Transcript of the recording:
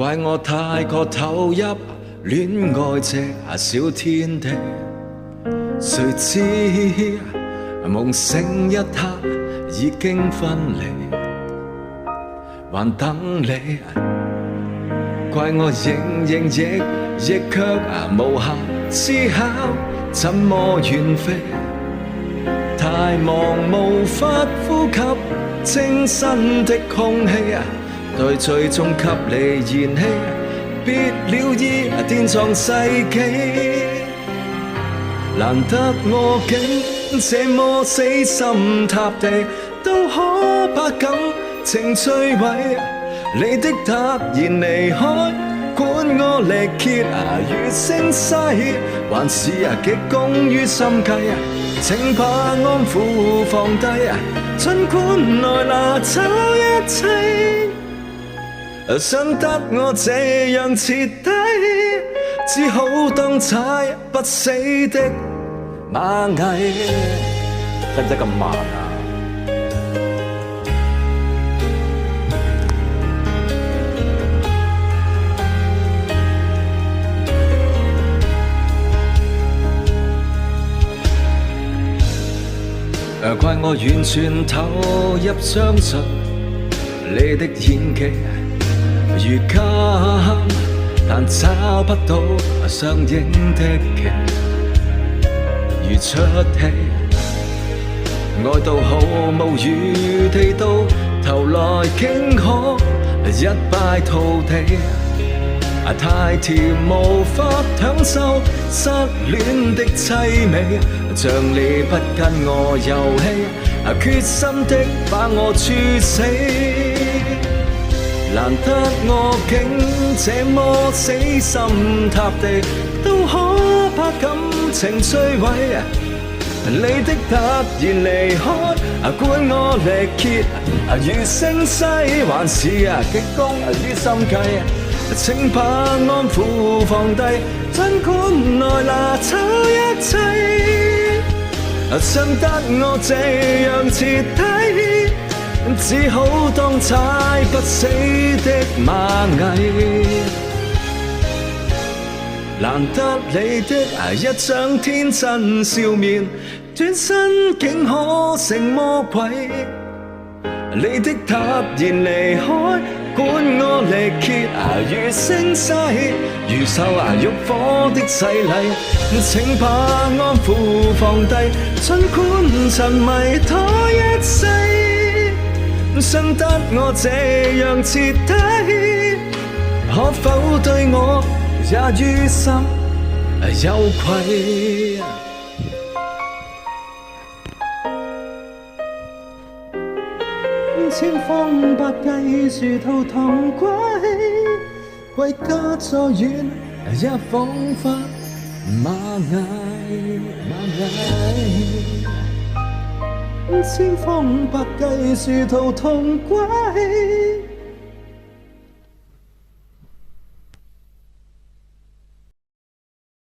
怪我太過投入戀愛這小天地，誰知夢醒一刻已經分離，還等你。怪我營營役役卻無暇思考怎麼遠飛，太忙無法呼吸清新的空氣，待最終給你燃氣，別了意奠藏世紀。難得我竟這麼死心塌地，都可把感情摧毀。你的突然離開，管我力竭如聲嘶，還是極功於心計，請把安撫放低，儘管來拿走一切。想得我這樣徹底，只好當踩不死的螞蟻。使唔使咁慢啊？怪我完全投入相信你的演技如今，但找不到相應的劇如出戲，愛到毫無餘地，到頭來竟可一敗塗地。太甜無法享受失戀的凄美，像你不跟我遊戲，決心的把我處死。難得我竟這麼死心塌地，都可把感情摧毀。你的突然離開，管我力竭如聲嘶，還是極功於心計，請把安撫放低，儘管來拿走一切。想得我這樣徹底，只好當踩不死的螞蟻。難得你的一張天真笑面，轉身竟可成魔鬼。你的突然離開，管我力竭如聲嘶，如受欲火的洗禮，請把安撫放低，儘管沉迷多一世。想得我這樣徹底，可否對我也於心有愧？千方百計殊途同歸，歸家再遠也彷彿螞蟻。千方百計殊途同歸。